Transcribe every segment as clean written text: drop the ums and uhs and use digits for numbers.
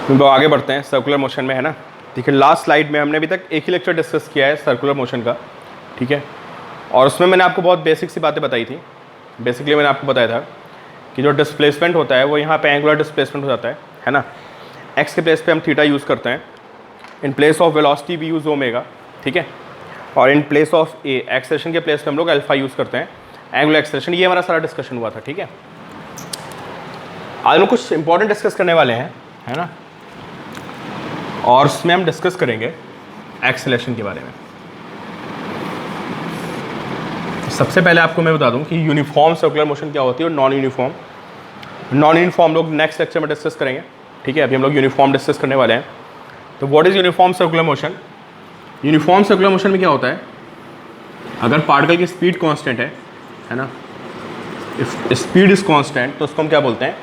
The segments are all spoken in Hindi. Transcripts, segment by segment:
तो आगे बढ़ते हैं सर्कुलर मोशन में, है ना। देखिए लास्ट स्लाइड में हमने अभी तक एक ही लेक्चर डिस्कस किया है सर्कुलर मोशन का, ठीक है। और उसमें मैंने आपको बहुत बेसिक सी बातें बताई थी। बेसिकली मैंने आपको बताया था कि जो डिस्प्लेसमेंट होता है वो यहाँ पे एंगुलर डिस्प्लेसमेंट हो जाता है ना। एक्स के प्लेस पे हम थीटा यूज़ करते हैं, in place of velocity we use omega, ठीक है। और in place of a acceleration के प्लेस पे हम लोग अल्फा यूज़ करते हैं, एंगुलर एक्सेलेरेशन। ये हमारा सारा डिस्कशन हुआ था, ठीक है। आज हम कुछ इंपॉर्टेंट डिस्कस करने वाले हैं, है ना। और उसमें हम डिस्कस करेंगे एक्सेलेरेशन के बारे में। सबसे पहले आपको मैं बता दूं कि यूनिफॉर्म सर्कुलर मोशन क्या होती है और नॉन यूनिफॉर्म। नॉन यूनिफॉर्म लोग नेक्स्ट लेक्चर में डिस्कस करेंगे, ठीक है। अभी हम लोग यूनिफॉर्म डिस्कस करने वाले हैं। तो what is uniform circular motion? Uniform circular motion में क्या होता है, अगर पार्टिकल की स्पीड कांस्टेंट है ना, इफ स्पीड इज कांस्टेंट तो उसको हम क्या बोलते हैं,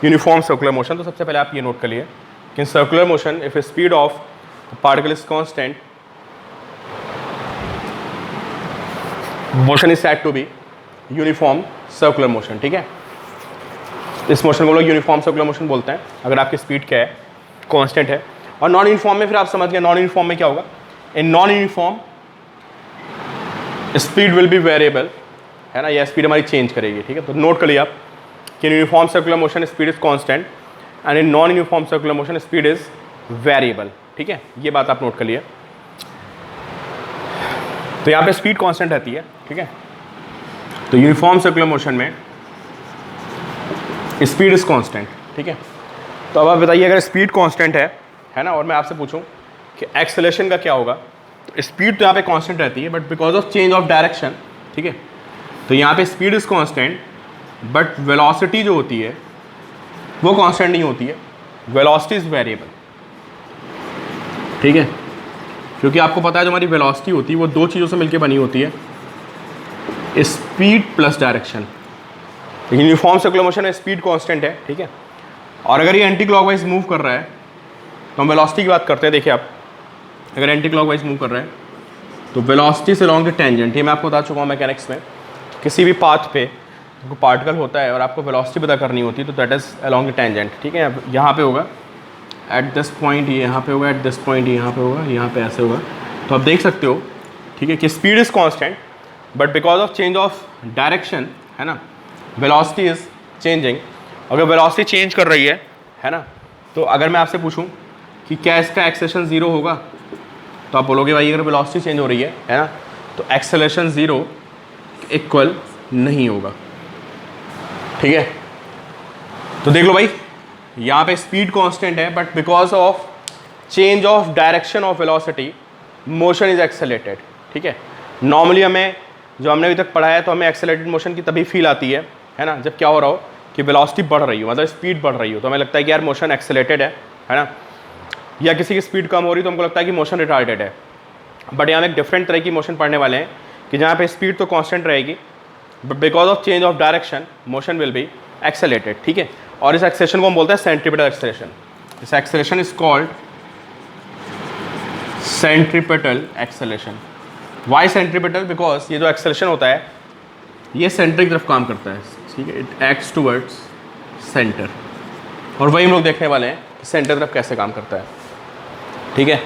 यूनिफॉर्म सर्कुलर मोशन। तो सबसे पहले आप ये नोट कर लिए कि circular motion if speed of particle is constant, motion is said to be uniform circular motion, ठीक है। इस मोशन को लोग यूनिफॉर्म सर्कुलर मोशन बोलते हैं अगर आपकी स्पीड क्या है, कांस्टेंट है। और नॉन यूनिफॉर्म में फिर आप समझ गए, नॉन यूनिफॉर्म में क्या होगा, in non uniform speed will be variable, है ना। यह स्पीड हमारी चेंज करेगी, ठीक है। तो नोट कर लिया आप कि uniform circular motion speed is constant and in non uniform circular motion speed is variable, ठीक है। ये बात आप नोट कर लिए। तो यहाँ पे स्पीड कांस्टेंट रहती है, ठीक है। तो यूनिफॉर्म सर्कुलर मोशन में स्पीड इज कांस्टेंट, ठीक है। तो अब आप बताइए अगर स्पीड कांस्टेंट है ना, और मैं आपसे पूछूं कि एक्सेलेरेशन का क्या होगा, तो स्पीड तो यहाँ पे कांस्टेंट रहती है but because of change of direction, ठीक है। तो यहाँ पे speed is constant but velocity जो होती है वो कांस्टेंट नहीं होती है, वेलोसिटी इज वेरिएबल, ठीक है। क्योंकि आपको पता है जो हमारी वेलोसिटी होती है वो दो चीज़ों से मिलकर बनी होती है, speed plus direction. Uniform circular motion में स्पीड कांस्टेंट है, ठीक है। और अगर ये एंटी क्लॉकवाइज मूव कर रहा है तो हम वेलोसिटी की बात करते हैं। देखिए आप अगर एंटी क्लॉकवाइज मूव कर रहे हैं तो वेलोसिटी से अलॉन्ग द टेंजेंट, ये मैं आपको बता चुका हूँ मैकेनिक्स में, किसी भी पाथ पे कोई पार्टिकल होता है और आपको वेलोसिटी पता करनी होती है तो that is along the tangent, ठीक है। यहाँ पे होगा एट दिस पॉइंट, ये यहाँ पे होगा, एट दिस पॉइंट यहाँ पे होगा, यहाँ पे ऐसे होगा। तो आप देख सकते हो, ठीक है, कि speed is constant but because of change of direction, है ना, वेलोसिटी इज़ चेंजिंग। अगर वेलोसिटी चेंज कर रही है ना, तो अगर मैं आपसे पूछूं कि क्या इसका एक्सेलेरेशन ज़ीरो होगा, तो आप बोलोगे भाई अगर वेलोसिटी चेंज हो रही है ना, तो एक्सेलेरेशन ज़ीरो इक्वल नहीं होगा, ठीक है। तो देख लो भाई, यहाँ पे स्पीड कांस्टेंट है but because of change of direction of velocity motion is accelerated, ठीक है। नॉर्मली हमें जो हमने अभी तक पढ़ा है तो हमें एक्सेलेरेटेड मोशन की तभी फील आती है ना, जब क्या हो रहा हो कि वेलोसिटी बढ़ रही हो, मतलब स्पीड बढ़ रही हो, तो हमें लगता है कि यार मोशन एक्सेलेरेटेड है ना। या किसी की स्पीड कम हो रही तो हमको लगता है कि मोशन रिटार्डेड है। बट यहाँ में एक डिफरेंट तरह की मोशन पढ़ने वाले हैं कि जहाँ पे स्पीड तो कांस्टेंट रहेगी but because of change of direction motion will be accelerated, ठीक है। और इस एक्सेलेरेशन को हम बोलते हैं सेंट्रीपिटल एक्सेलेरेशन। इस acceleration is called centripetal acceleration. Why centripetal? Because ये जो एक्सेलेरेशन होता है ये सेंटर की तरफ काम करता है, ठीक है। इट एक्ट्स टूवर्ड्स सेंटर, और वही हम लोग देखने वाले हैं कि सेंटर तरफ कैसे काम करता है, ठीक है।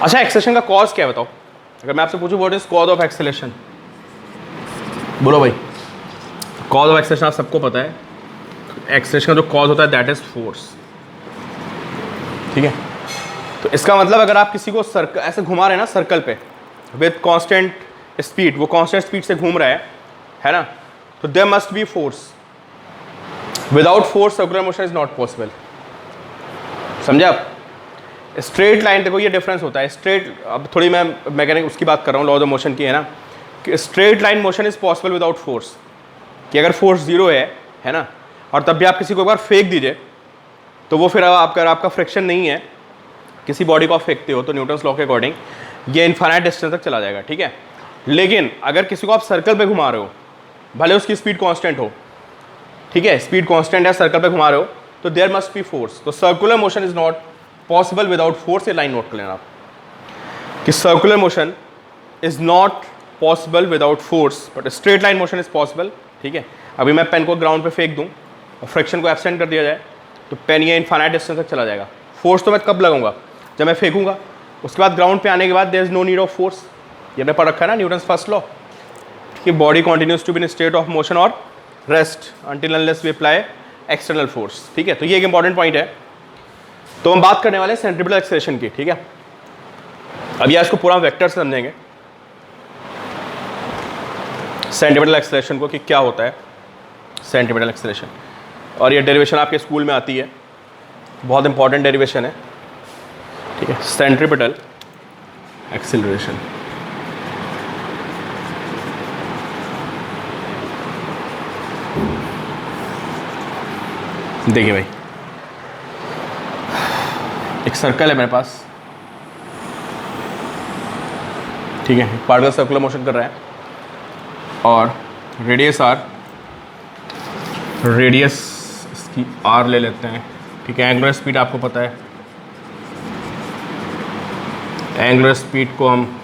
अच्छा, एक्सेलेरेशन का कॉज क्या है बताओ? अगर मैं आपसे पूछूं what is cause of acceleration, बोलो भाई। कॉज ऑफ एक्सेलेरेशन आप सबको पता है, एक्सेलेरेशन का जो कॉज होता है दैट इज फोर्स, ठीक है। तो इसका मतलब अगर आप किसी को सर्कल ऐसे घुमा रहे हैं ना, सर्कल पे विद कांस्टेंट स्पीड, वो कांस्टेंट स्पीड से घूम रहा है ना, तो there must be force. Without force circular motion is not possible. समझे आप? स्ट्रेट लाइन, देखो ये डिफरेंस होता है। स्ट्रेट, अब थोड़ी मैं मैकेनिक उसकी बात कर रहा हूँ, लॉज ऑफ मोशन की, है ना, कि straight line motion is possible without force. कि अगर फोर्स जीरो है ना, और तब भी आप किसी को एक बार फेंक दीजिए तो वो फिर आपका फ्रिक्शन नहीं है, किसी बॉडी को आप फेंकते हो तो न्यूटन्स लॉ के अकॉर्डिंग ये इनफाइनाइट डिस्टेंस तक चला जाएगा, ठीक है। लेकिन अगर किसी को आप सर्कल पे घुमा रहे हो, भले उसकी स्पीड कांस्टेंट हो, ठीक है, स्पीड कांस्टेंट है, सर्कल पे घुमा रहे हो, तो देयर मस्ट बी फोर्स। तो circular motion is not possible without force. ये लाइन नोट कर लेना आप कि circular motion is not possible without force but straight line motion is possible, ठीक है। अभी मैं पेन को ग्राउंड पे फेंक दूं और फ्रिक्शन को एब्सेंट कर दिया जाए तो पेन ये इनफाइनाइट डिस्टेंस तक चला जाएगा। फोर्स तो मैं कब लगाऊंगा, जब मैं फेंकूंगा। उसके बाद ग्राउंड पे आने के बाद there is no need of force, ये हमने पढ़ रखा है ना न्यूटन्स फर्स्ट लॉ कि body continues to be in state of motion और rest until unless we apply external force. ठीक है, तो ये एक इंपॉर्टेंट पॉइंट है। तो हम बात करने वाले हैं सेंट्रीपिटल एक्सेलरेशन की। ठीक है, अब ये इसको पूरा वेक्टर से समझेंगे सेंट्रीपिटल एक्सेलरेशन को कि क्या होता है सेंट्रीपिटल एक्सेलरेशन, और ये डेरिवेशन आपके स्कूल में आती है, बहुत इंपॉर्टेंट डेरिवेशन है। ठीक है, सेंट्रीपिटल एक्सेलरेशन। देखिए भाई, एक सर्कल है मेरे पास, ठीक है, पार्टिकल सर्कुलर मोशन कर रहा है और रेडियस इसकी आर ले लेते हैं। ठीक है, एंगुलर स्पीड आपको पता है, एंगुलर स्पीड को हम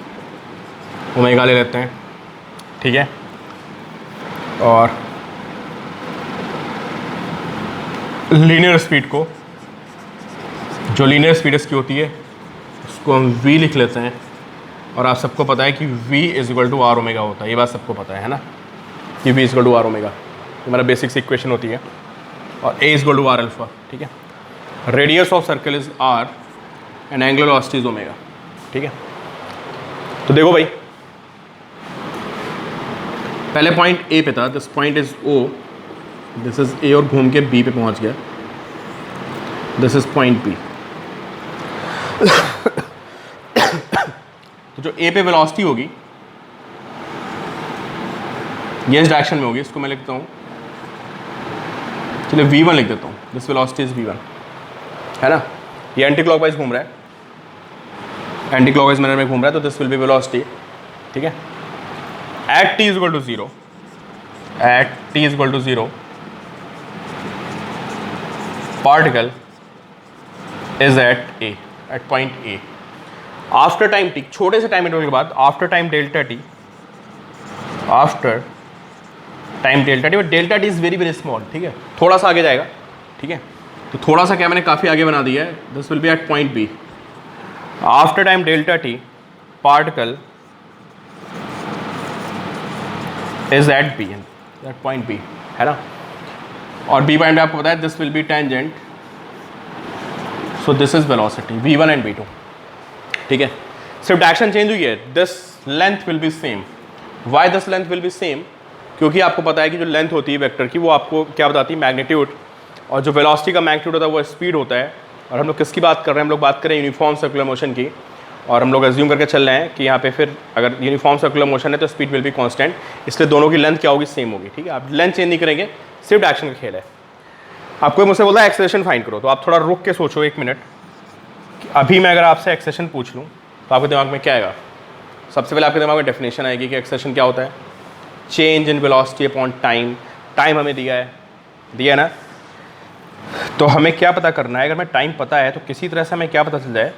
ओमेगा ले लेते हैं। ठीक है, और लीनियर स्पीड को, जो लीनियर स्पीड इसकी होती है उसको हम v लिख लेते हैं। और आप सबको पता है कि v is equal to r omega होता है, ये बात सबको पता है ना, कि v is equal to r omega हमारा बेसिक सी इक्वेशन होती है, और a is equal to r alpha. ठीक है, radius of circle is r and angular velocity is omega. ठीक है, तो देखो भाई, पहले पॉइंट a पे था, this point is o, this is a और घूम के b पे पहुंच गया, दिस इज पॉइंट b। तो जो a पे वेलोसिटी होगी ये इस डायरेक्शन में होगी, इसको मैं लिखता हूँ, चलिए v1 लिख देता हूँ, दिस वेलोसिटी इज v1, है ना, ये एंटी क्लॉकवाइज घूम रहा है, एंटी क्लॉकवाइज मैनर में घूम रहा है, तो दिस विल बी वेलोसिटी। ठीक है, at t is equal to 0, at t is equal to 0 particle is at a, at point a। After time t, छोटे से टाइम इंटरवल के बाद, after time delta t, after time delta t, but delta t is very very small. ठीक है, थोड़ा सा आगे जाएगा। ठीक है, तो थोड़ा सा क्या मैंने काफ़ी आगे बना दिया है, this will be at point b। After time delta t particle is at b, at point b, है ना, और b पॉइंट आपको पता है this will be tangent, so this is velocity v1 and v2। ठीक है, सिर्फ डायरेक्शन चेंज हुई है, this length will be same. Why this length will be same, क्योंकि आपको पता है कि जो लेंथ होती है वेक्टर की वो आपको क्या बताती है, मैग्नीट्यूड, और जो वेलोसिटी का मैग्नीट्यूड होता है वो स्पीड होता है। और हम लोग किसकी बात कर रहे हैं, हम लोग बात कर रहे हैं यूनिफॉर्म सर्कुलर मोशन की, और हम लोग एज्यूम करके चल रहे हैं कि यहाँ पे फिर अगर यूनिफॉर्म सर्कुलर मोशन है तो स्पीड विल बी कांस्टेंट, इसलिए दोनों की लेंथ क्या होगी, सेम होगी। ठीक है, आप लेंथ चेंज नहीं करेंगे, सिर्फ डायरेक्शन का खेल है। आपको मुझसे बोला है एक्सेलरेशन फाइंड करो, तो आप थोड़ा रुक के सोचो एक मिनट, अभी मैं अगर आपसे एक्सेलरेशन पूछ लूँ तो आपके दिमाग में क्या आएगा। सबसे पहले आपके दिमाग में डेफिनेशन आएगी कि एक्सेलरेशन क्या होता है, change in velocity upon time. Time हमें दिया है ना, तो हमें क्या पता करना है, अगर हमें टाइम पता है तो किसी तरह से हमें क्या पता चल जाए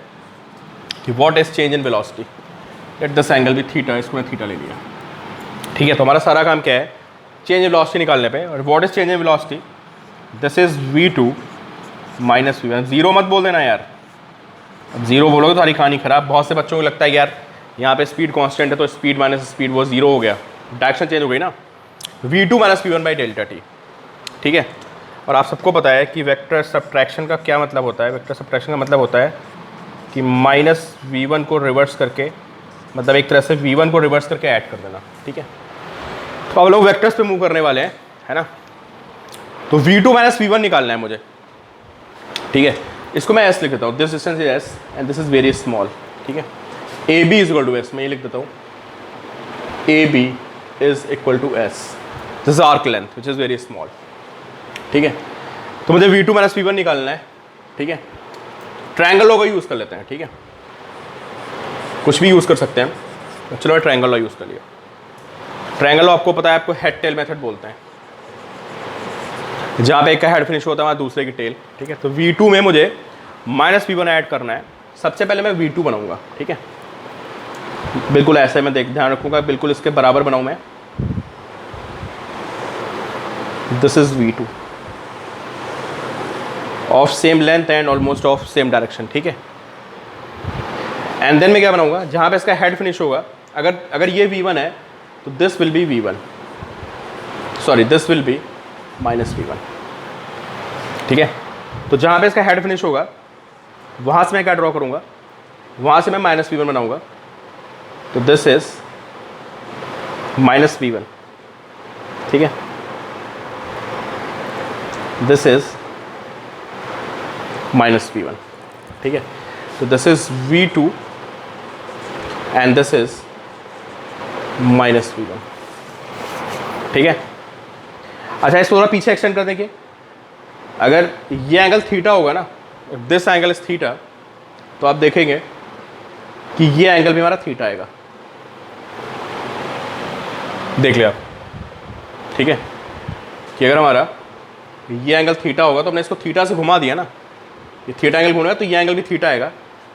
कि what is change in velocity. Let this angle भी थीटा, इसको मैं थीटा ले लिया। ठीक है, तो हमारा सारा काम क्या है, चेंज इन वेलोसिटी निकालने पे, और what is change in velocity, this is v2 minus v1। Zero मत बोल देना यार, अब जीरो बोलोगे तो सारी कहानी खराब। बहुत से बच्चों को लगता है यार यहाँ पे स्पीड कांस्टेंट है तो स्पीड माइनस स्पीड वो जीरो हो गया, डायरेक्शन चेंज हो गई ना, v2 minus v1 by delta T. ठीक है, और आप सबको पता है कि वेक्टर सब्ट्रैक्शन का क्या मतलब होता है, वेक्टर सब्ट्रैक्शन का मतलब होता है कि माइनस v1 को रिवर्स करके, मतलब एक तरह से v1 को रिवर्स करके ऐड कर देना। ठीक है, तो अब लोग वेक्टर्स पे मूव करने वाले हैं, है ना, तो v2 माइनस v1 निकालना है मुझे। ठीक है, इसको मैं s लिख देता हूँ, this distance is s and this is very small. ठीक है, AB is equal to s, मैं ये लिख देता हूँ, AB is equal to s, this is arc length which is very small. ठीक है, तो मुझे v2 माइनस v1 निकालना है। ठीक है, ट्रायंगल लॉ का यूज़ कर लेते हैं। ठीक है, कुछ भी यूज़ कर सकते हैं, चलो मैं ट्रायंगल लॉ यूज़ कर लिया। ट्रायंगल लॉ आपको पता है, आपको हेड टेल मेथड बोलते हैं, जहाँ पे एक का हेड फिनिश होता है वहाँ दूसरे की टेल। ठीक है, तो v2 में मुझे माइनस v1 ऐड करना है। सबसे पहले मैं v2 बनाऊंगा। ठीक है, बिल्कुल ऐसे मैं ध्यान रखूंगा, बिल्कुल इसके बराबर बनाऊं मैं, this is v2। Of same length and almost of same direction, ठीक है। एंड देन मैं क्या बनाऊंगा, जहाँ पे इसका हेड फिनिश होगा, अगर ये V1 है तो this will B V1, sorry this will be minus V1, ठीक है। तो जहाँ पे इसका हेड फिनिश होगा वहाँ से मैं क्या ड्रॉ करूँगा, वहाँ से मैं माइनस V1 बनाऊँगा, तो दिस इज माइनस V1, ठीक है। दिस इज माइनस V1, ठीक है। तो this is V2 and this is minus V1, ठीक है। अच्छा, इसको थोड़ा पीछे एक्सटेंड कर देंगे। अगर ये एंगल थीटा होगा ना, if this angle is theta, तो आप देखेंगे कि ये एंगल भी हमारा थीटा आएगा, देख लिया आप, ठीक है। कि अगर हमारा ये एंगल थीटा होगा तो हमने इसको थीटा से घुमा दिया ना, ये थीटा एंगल घूमेगा तो ये एंगल भी थीटा आएगा।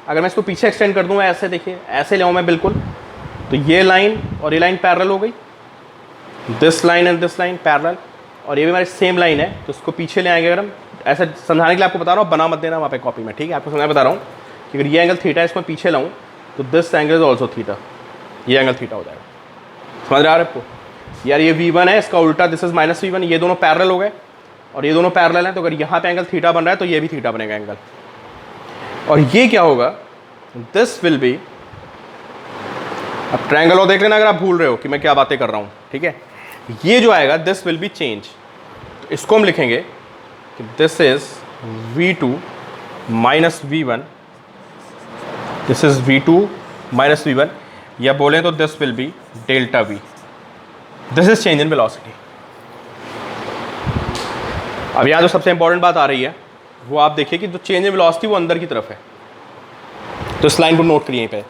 अगर मैं इसको पीछे एक्सटेंड कर दूंगा ऐसे, देखिए ऐसे ले आऊँ मैं बिल्कुल, तो ये लाइन और ये लाइन पैरेलल हो गई, this line and this line parallel, और ये भी हमारी सेम लाइन है, तो उसको पीछे ले आएंगे। अगर हम ऐसा समझाने के लिए आपको बता रहा हूँ, बना मत देना वहाँ पे कॉपी में, ठीक है। आपको समझा बता रहा हूँ कि अगर ये एंगल थीटा है, इसको मैं पीछे लाऊँ तो this angle is also theta, ये एंगल थीटा हो जाएगा। समझ रहा है आपको यार, ये V1 है, इसका उल्टा दिस इज माइनस V1, ये दोनों पैरेलल हो गए और ये दोनों पैरेलल हैं, तो अगर यहाँ पे एंगल थीटा बन रहा है तो ये भी थीटा बनेगा एंगल। और ये क्या होगा, दिस विल बी, अब ट्रायंगल और देख लेना अगर आप भूल रहे हो कि मैं क्या बातें कर रहा हूँ, ठीक है। ये जो आएगा दिस विल बी चेंज, तो इसको हम लिखेंगे कि this is V2 minus V1, this is V2 minus V1, या बोलें तो this will B delta V, this is change in velocity. अब यहाँ जो सबसे इंपॉर्टेंट बात आ रही है वो आप देखिए कि जो चेंज इन वेलोसिटी वो अंदर की तरफ है, तो इस लाइन को नोट करिए यहीं पे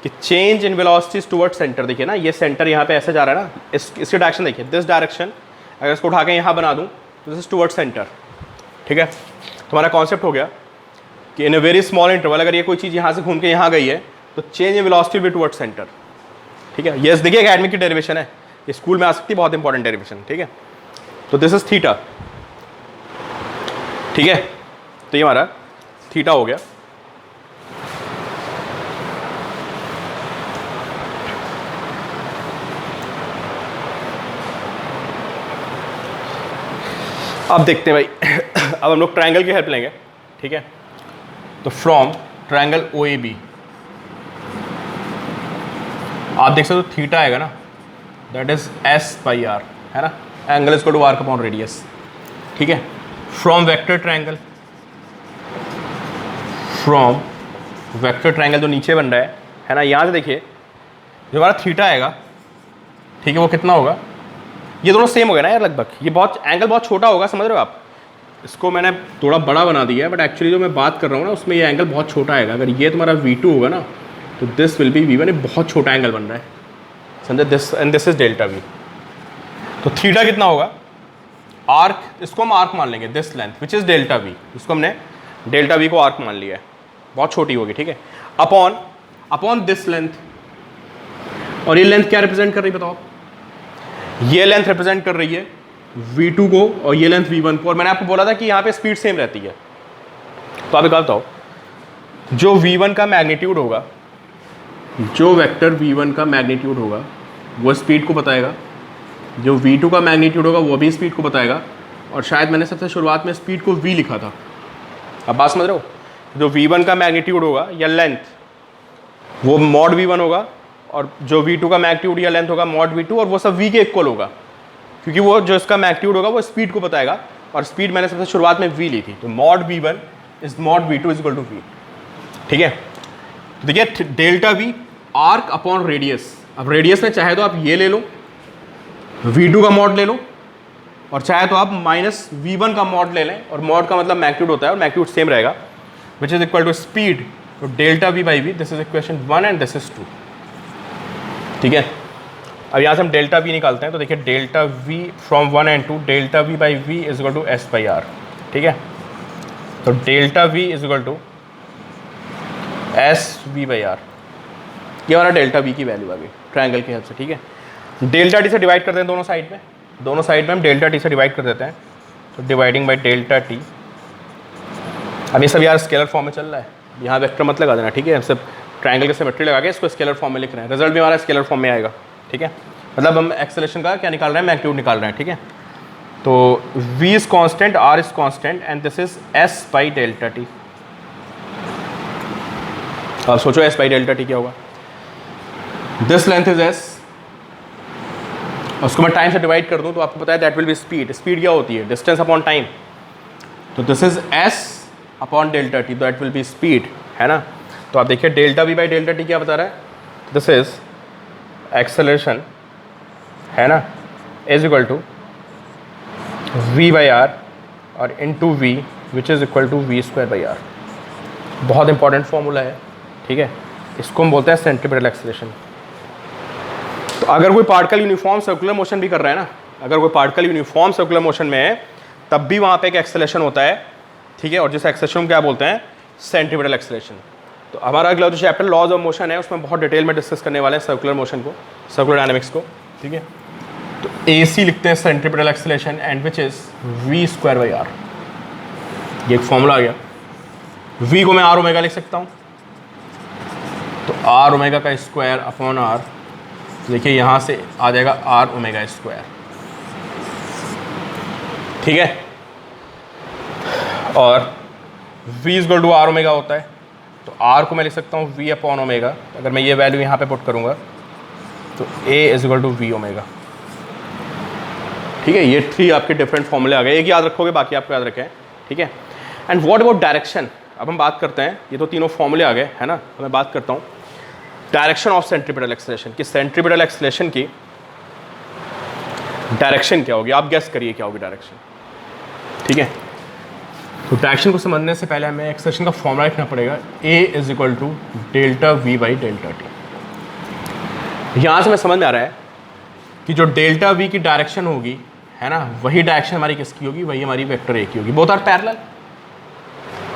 कि change in velocity toward centre. देखिए ना, ये सेंटर यहाँ पे ऐसे जा रहा है ना, इसकी डायरेक्शन देखिए, दिस डायरेक्शन, अगर इसको उठा के यहाँ बना दूँ तो दिस इज टुवर्ड सेंटर, ठीक है। तो हमारा कॉन्सेप्ट हो गया कि इन अ वेरी स्मॉल इंटरवल अगर ये कोई चीज़ यहाँ से घूम के यहाँ गई है तो change in velocity will be toward centre, ठीक है। ये देखिए एकेडमिक की डेरिवेशन है, ये स्कूल में आ सकती है, बहुत इंपॉर्टेंट डेरिवेशन, ठीक है। तो दिस इज थीटा, ठीक है। तो ये हमारा थीटा हो गया। अब देखते हैं भाई अब हम लोग ट्रायंगल की हेल्प लेंगे, ठीक है। तो फ्रॉम ट्रायंगल OAB आप देख सकते हो थीटा आएगा ना, दैट इज S/R, है ना, angle is equal to arc upon radius, ठीक है। From vector triangle, from vector triangle जो नीचे बन रहा है ना, यहाँ से देखिए जो हमारा थीटा आएगा, ठीक है, वो कितना होगा, ये दोनों सेम हो गए ना यार लगभग, ये बहुत एंगल बहुत छोटा होगा, समझ रहे हो आप। इसको मैंने थोड़ा बड़ा बना दिया है, बट एक्चुअली जो मैं बात कर रहा हूँ ना उसमें ये एंगल बहुत छोटा आएगा। अगर ये तुम्हारा V2 होगा ना तो दिस विल बी V1, ये बहुत छोटा एंगल बन रहा है, समझे, this and this is delta V। तो थीटा कितना होगा, आर्क, इसको हम आर्क मान लेंगे, this length which is delta V, इसको हमने डेल्टा V को आर्क मान लिया है, बहुत छोटी होगी, ठीक है, अपॉन दिस लेंथ। और ये लेंथ क्या रिप्रेजेंट कर रही है बताओ, ये लेंथ रिप्रेजेंट कर रही है V2 को और ये लेंथ V1 को, और मैंने आपको बोला था कि यहाँ पे स्पीड सेम रहती है। तो आप एक बात बताओ, जो V1 का मैग्नीट्यूड होगा, जो वेक्टर V1 का मैग्नीट्यूड होगा वो स्पीड को बताएगा, जो V2 का मैग्नीट्यूड होगा वो भी स्पीड को बताएगा, और शायद मैंने सबसे शुरुआत में स्पीड को V लिखा था। अब बात समझ रहे हो, जो V1 का मैग्नीट्यूड होगा या लेंथ वो मॉड V1 होगा, और जो V2 का मैग्नीट्यूड या लेंथ होगा मॉड V2, और वो सब V के इक्वल होगा, क्योंकि वो जो इसका मैग्नीट्यूड होगा वो स्पीड को बताएगा, और स्पीड मैंने सबसे शुरुआत में V ली थी, तो mod V1 is mod V2 is equal to V, ठीक है। तो देखिए delta V arc upon radius, अब रेडियस में चाहे तो आप ये ले लो, V2 का मॉड ले लो, और चाहे तो आप माइनस V1 का मॉड ले लें, और मॉड का मतलब मैग्नीट्यूड होता है और मैग्नीट्यूड सेम रहेगा, which is equal to speed, तो delta V by V, this is equation 1 and this is 2, ठीक है। अब यहाँ से हम डेल्टा V निकालते हैं, तो देखिए delta V from 1 and 2, delta V by V is equal to S/R, ठीक है। तो delta V is equal to SV/R, ये हमारा डेल्टा V की वैल्यू आ गई ट्रायंगल की हेल्प से, ठीक है। डेल्टा T से डिवाइड करते हैं दोनों साइड में हम डेल्टा T से डिवाइड कर देते हैं, तो डिवाइडिंग बाई डेल्टा T अब ये सब यार स्केलर फॉर्म में चल रहा है, यहाँ वेक्टर मत लगा देना, ठीक है। हम सब ट्रायंगल के सिमेट्री लगा के इसको स्केलर फॉर्म में लिख रहे हैं, रिजल्ट भी हमारा स्केलर फॉर्म में आएगा, ठीक है। मतलब हम एक्सेलरेशन का क्या निकाल रहे हैं, मैग्नीट्यूड निकाल रहे हैं, ठीक है। तो v is constant, r is constant and this is s by delta t। अब सोचो s बाई डेल्टा t क्या होगा। दिस लेंथ इज s, उसको मैं टाइम से डिवाइड कर दूं तो आपको पता है that will B speed. Speed क्या होती है, डिस्टेंस अपॉन टाइम। तो this is s upon delta t, that will B speed, है ना। तो आप देखिए delta v by delta t क्या बता रहा है, दिस इज एक्सेलरेशन, है ना, is equal to v by R और into V which is equal to V square by R. बहुत इंपॉर्टेंट फॉर्मूला है, ठीक है। इसको हम बोलते हैं सेंट्रीपिटल एक्सेलरेशन। तो अगर कोई पार्टिकल यूनिफॉर्म सर्कुलर मोशन भी कर रहा है ना, अगर कोई पार्टिकल यूनिफॉर्म सर्कुलर मोशन में है तब भी वहाँ पे एक एक्सेलरेशन होता है, ठीक है। और जिस एक्सेलरेशन को क्या बोलते हैं, सेंट्रीपिटल एक्सेलरेशन। तो हमारा अगला जो चैप्टर लॉज ऑफ मोशन है उसमें बहुत डिटेल में डिस्कस करने वाले हैं सर्कुलर मोशन को, सर्कुलर डायनामिक्स को, ठीक है। तो AC लिखते हैं centripetal acceleration and which is v square by r. ये एक फॉर्मूला आ गया। v को मैं r ओमेगा लिख सकता हूँ, तो r ओमेगा का स्क्वायर अपॉन r, देखिए यहाँ से आ जाएगा r ओमेगा स्क्वायर, ठीक है। और v is equal to r omega होता है, तो r को मैं लिख सकता हूँ v अपॉन ओमेगा। अगर मैं ये वैल्यू यहाँ पे पुट करूँगा तो a is equal to v omega, ठीक है। ये 3 आपके डिफरेंट फॉर्मूले आ गए, एक याद रखोगे बाकी आपको याद रखें, ठीक है। एंड व्हाट अबाउट डायरेक्शन, अब हम बात करते हैं, ये तो तीनों फॉर्मूले आ गए, है ना। तो मैं बात करता हूँ डायरेक्शन ऑफ सेंट्रीपिटल एक्सेलरेशन की। सेंट्रीपिटल एक्सेलरेशन की डायरेक्शन क्या होगी, आप गेस करिए क्या होगी डायरेक्शन, ठीक है। तो डायरेक्शन को समझने से पहले हमें एक्सेलरेशन का फॉर्मूला लिखना पड़ेगा, a is equal to delta v by delta t. यहाँ से मैं समझ में आ रहा है कि जो डेल्टा वी की डायरेक्शन होगी, है ना, वही डायरेक्शन हमारी किसकी होगी, वही हमारी वेक्टर ए की होगी। बोथ आर पैरेलल,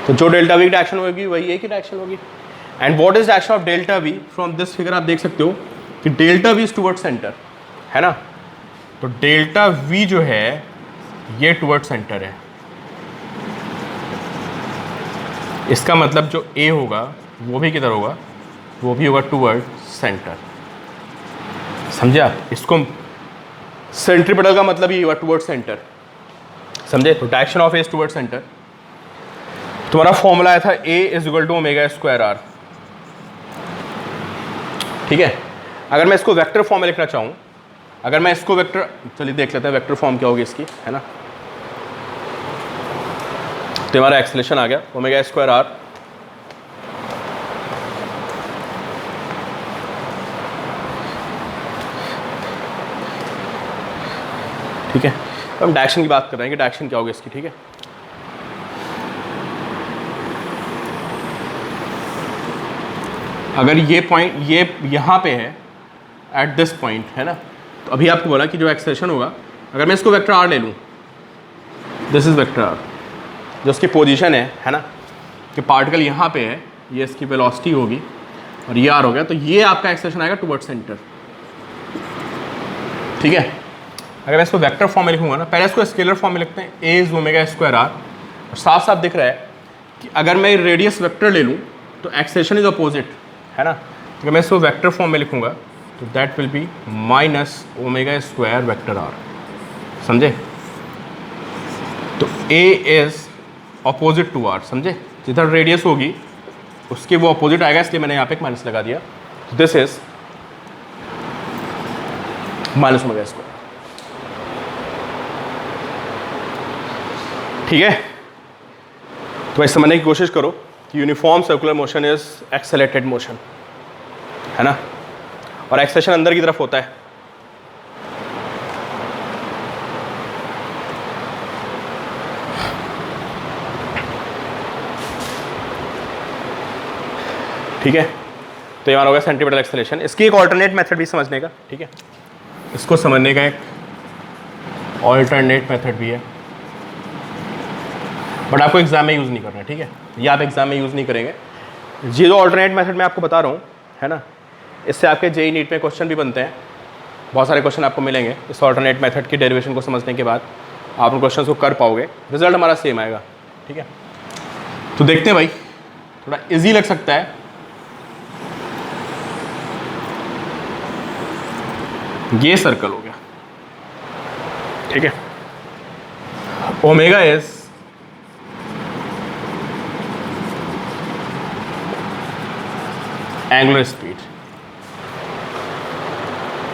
तो जो डेल्टा वी की डायरेक्शन होगी वही ए की डायरेक्शन होगी। And what is direction of delta we, from this figure आप देख सकते हो कि delta we is toward centre, है ना। तो डेल्टा वी जो है ये टुवर्ड सेंटर है, इसका मतलब जो ए होगा वो भी किधर होगा, वो भी होगा टुवर्ड सेंटर, समझे आप। इसको सेंट्रीपिटल का मतलब ही हुआ टुवर्ड सेंटर, समझे। तो direction of a is toward centre. तुम्हारा फॉर्मूला आया था a is equal to omega square r, ठीक है। अगर मैं इसको वेक्टर फॉर्म में लिखना चाहूँ, अगर मैं इसको वेक्टर, चलिए देख लेते हैं वेक्टर फॉर्म क्या होगी इसकी, है ना। तो हमारा एक्सेलरेशन आ गया ओमेगा स्क्वायर आर, ठीक है। तो हम डायरेक्शन की बात कर रहे हैं कि डायरेक्शन क्या होगी इसकी, ठीक है। अगर ये पॉइंट ये यहाँ पे है एट दिस पॉइंट, है ना, तो अभी आपको बोला कि जो एक्सेलरेशन होगा, अगर मैं इसको वेक्टर आर ले लूँ, दिस इज वेक्टर आर, जो उसकी पोजीशन है ना, कि पार्टिकल यहाँ पे है, ये इसकी वेलोसिटी होगी और ये आर हो गया, तो ये आपका एक्सेलरेशन आएगा टुवर्ड सेंटर, ठीक है। अगर मैं इसको वेक्टर फॉर्म में लिखूंगा ना, पहले इसको स्केलर फॉर्म में लिखते हैं, ए इज ओमेगा स्क्वायर आर, और साफ साफ दिख रहा है कि अगर मैं रेडियस वेक्टर ले लूँ तो एक्सेलरेशन इज अपोजिट, है ना। तो अगर मैं इसको वेक्टर फॉर्म में लिखूंगा तो that will be minus omega square vector r, समझे। तो a is opposite to r, समझे। जिधर रेडियस होगी उसके वो अपोजिट आएगा, इसलिए मैंने यहाँ पे एक माइनस लगा दिया। This is minus omega square, ठीक है। तो ऐसे समझने की कोशिश करो कि uniform circular motion is accelerated motion, है ना, और एक्सेलरेशन अंदर की तरफ होता है। ठीक है। तो ये हमारा होगा सेंट्रीपिटल एक्सेलरेशन। इसकी एक ऑल्टरनेट मेथड भी समझने का, ठीक है। इसको समझने का एक ऑल्टरनेट मेथड भी है, बट आपको एग्जाम में यूज़ नहीं करना है, ठीक है। ये आप एग्जाम में यूज़ नहीं करेंगे। ये जो ऑल्टरनेट मेथड मैं आपको बता रहा हूँ, है ना, इससे आपके जेई नीट में क्वेश्चन भी बनते हैं। बहुत सारे क्वेश्चन आपको मिलेंगे इस ऑल्टरनेट मेथड की डेरिवेशन को समझने के बाद। आप उन क्वेश्चन को कर पाओगे, रिजल्ट हमारा सेम आएगा, ठीक है। तो देखते हैं भाई, थोड़ा इजी लग सकता है। ये सर्कल हो गया, ठीक है। ओमेगा इज एंगुलर स्पीड,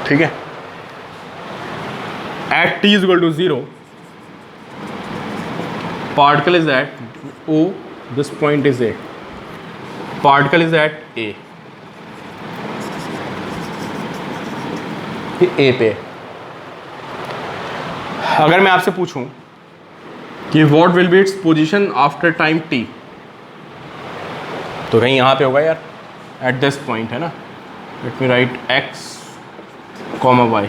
ठीक है। At t is equal to 0, particle is at O, this point is A, particle is at A, ये A पे। अगर मैं आपसे पूछूं कि what will be its position after time t, तो कहीं यहाँ पे होगा यार, at this point है ना। let me write x, y,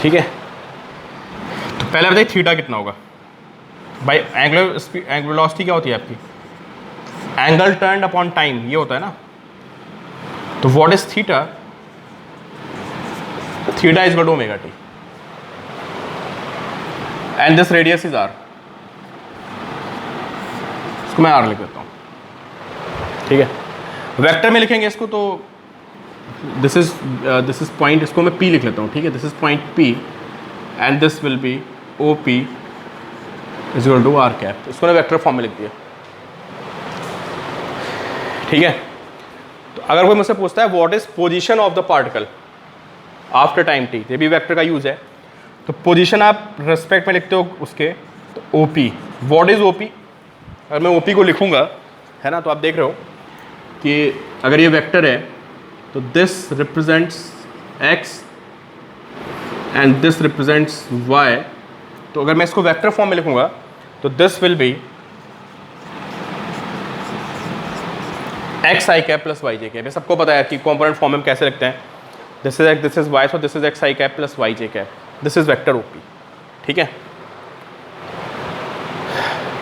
ठीक है। तो पहले बताइए थीटा कितना होगा भाई। एंगुलर स्पीड, एंगुलर वेलोसिटी क्या होती है आपकी, एंगल टर्न अपॉन टाइम, ये होता है ना। तो what is theta, theta is equal to omega t, and this radius is r. इसको मैं आर लिख देता हूँ, ठीक है। वेक्टर में लिखेंगे इसको तो दिस इज पॉइंट, इसको मैं पी लिख लेता हूँ, ठीक है। This is point p and this will be o p is equal to r cap. इसको ना वेक्टर फॉर्म में लिख दिया, ठीक है। तो अगर कोई मुझसे पूछता है what is position of the particle after time T, ये भी वेक्टर का यूज है। तो पोजीशन आप रेस्पेक्ट में लिखते हो उसके, तो o p, what is o p. अगर मैं ओ पी को लिखूंगा, है ना, तो आप देख रहे हो कि अगर ये वेक्टर है तो this represents x and this represents y. तो अगर मैं इसको वेक्टर फॉर्म में लिखूंगा तो this will be x i cap plus y j cap. ये सबको पता है कि कंपोनेंट फॉर्म में कैसे लिखते हैं। This is x, this is y, so this is x i cap plus y j cap, this is vector OP, ठीक है।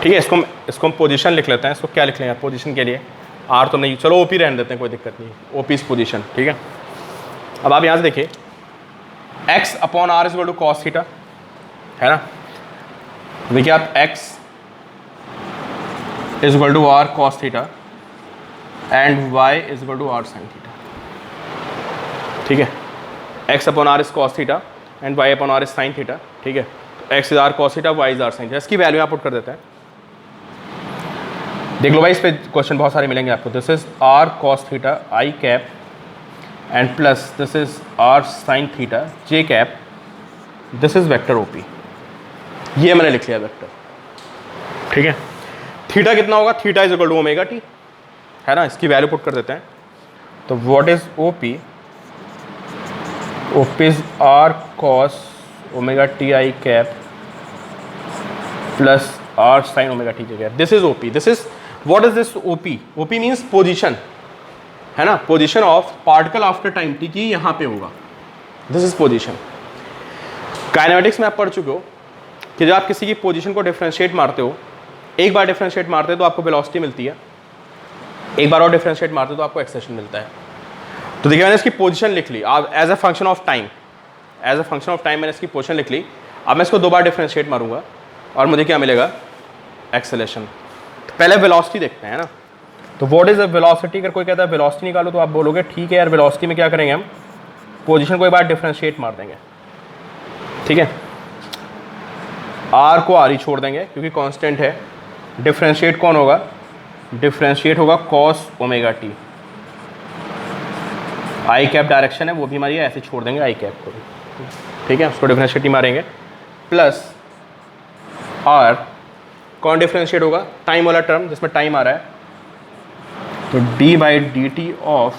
ठीक है, इसको हम पोजीशन लिख लेते हैं। इसको क्या लिख लेंगे पोजीशन के लिए, आर तो नहीं, चलो ओपी रहने देते हैं, कोई दिक्कत नहीं, ओपी इज पोजीशन, ठीक है। अब आप यहाँ से देखिए, x upon r is equal to cos theta, है ना। देखिए आप x is equal to r cos theta and y is equal to r sine theta, ठीक है। x upon r is cos theta and y upon r is sine theta, ठीक है। तो x is r cos theta, y is r sine theta. इसकी वैल्यू आप पुट कर देते हैं। देख लो भाई, इस पे क्वेश्चन बहुत सारे मिलेंगे आपको। This is r cos theta i cap and plus this is r sine theta j cap, this is vector OP. ये मैंने लिख लिया वेक्टर, ठीक है। थीटा कितना होगा, theta is equal to omega t, है ना। इसकी वैल्यू पुट कर देते हैं। तो what is OP, OP is r cos omega t i cap plus r sine omega T J cap, this is OP. This is what is this OP, OP means position, है ना। Position of particle after time t की यहाँ पे होगा, दिस इज पोजीशन। काइनेमेटिक्स में आप पढ़ चुके हो कि जब आप किसी की पोजीशन को डिफरेंशिएट मारते हो, एक बार डिफरेंशिएट मारते हो तो आपको वेलोसिटी मिलती है, एक बार और डिफरेंशिएट मारते हो तो आपको एक्सेलेरेशन मिलता है। तो देखिए मैंने इसकी पोजीशन लिख ली, आप as a function of time, as a function of time मैंने इसकी पोजीशन लिख ली। अब मैं इसको दो बार डिफरेंशिएट मारूंगा और मुझे क्या मिलेगा, एक्सेलेरेशन। तो पहले वेलोसिटी देखते हैं ना। तो व्हाट इज अ वेलोसिटी, अगर कोई कहता है वेलोसिटी निकालो तो आप बोलोगे ठीक है यार, वेलोसिटी में क्या करेंगे हम, पोजीशन को एक बार डिफरेंशिएट मार देंगे, ठीक है। आर को आर ही छोड़ देंगे क्योंकि कांस्टेंट है। डिफरेंशिएट कौन होगा, डिफरेंशिएट होगा cos omega t. I cap direction है वो भी हमारी, ऐसे छोड़ देंगे आई कैप को, ठीक है। उसको डिफरेंशिएट ही मारेंगे। प्लस आर कौन डिफरेंशिएट होगा, टाइम वाला टर्म जिसमें टाइम आ रहा है। तो d by D T of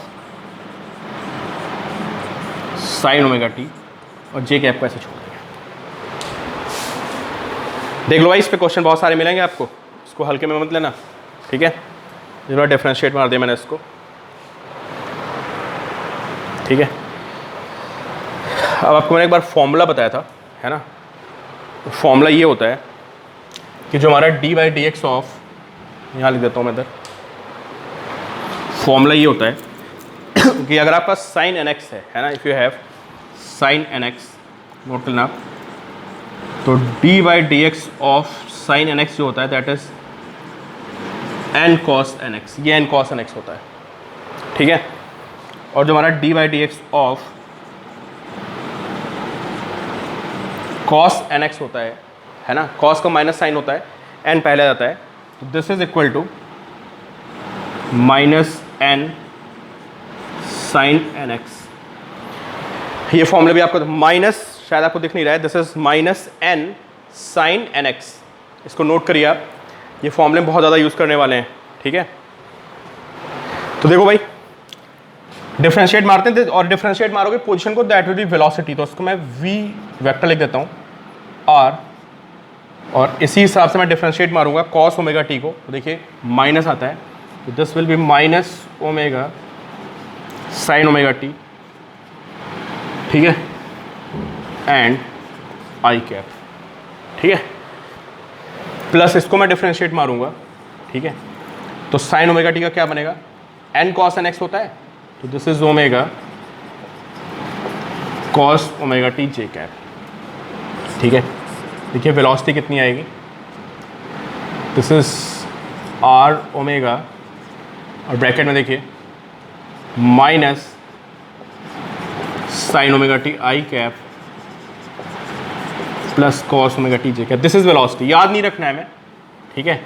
sine omega T और जे कैप को ऐसे छोड़ देंगे। देख लो भाई, इस पे क्वेश्चन बहुत सारे मिलेंगे आपको, इसको हल्के में मत लेना, ठीक है। इस बार डिफरेंशिएट मार दिया मैंने इसको, ठीक है। अब आपको मैंने एक बार फॉर्मूला बताया था, है ना। फॉर्मूला ये होता है कि जो हमारा d by d x of, यहाँ लिख देता हूँ मैं इधर, फॉर्मूला ये होता है कि अगर आपका साइन एन एक्स है ना, if you have sine N x, note करना आप, तो d by d x of sine N x जो होता है that is n cos n x, ये एन कॉस एन एक्स होता है, ठीक है। और जो हमारा d by d x of cos n x होता है ना, कॉस का माइनस साइन होता है, एन पहले आ जाता है, तो this is equal to minus N sine N x. ये फॉर्मूला भी आपको माइनस, शायद आपको दिख नहीं रहा है, this is minus N sine N x, इसको नोट करिए आप, ये फॉर्मूले बहुत ज़्यादा यूज़ करने वाले हैं, ठीक है। तो देखो भाई डिफरेंशिएट मारते हैं, और डिफरेंशिएट मारोगे पोजीशन को, दैट विल बी वेलोसिटी, तो उसको मैं वी वेक्टर लिख देता हूँ आर, और इसी हिसाब से मैं डिफरेंशिएट मारूंगा कॉस ओमेगा टी को, तो देखिए माइनस आता है, तो this will be minus omega sine omega T, ठीक है, एंड आई कैप, ठीक है, प्लस इसको मैं डिफरेंशिएट मारूंगा, ठीक है, तो साइन ओमेगा टी का क्या बनेगा, एन कॉस एन एक्स होता है, तो this is omega cos omega T J cap, ठीक है। देखिए वेलोसिटी कितनी आएगी, दिस इज आर ओमेगा, और ब्रैकेट में देखिए minus sign omega t i cap plus cos omega T J cap, this is velocity. याद नहीं रखना है मैं, ठीक है,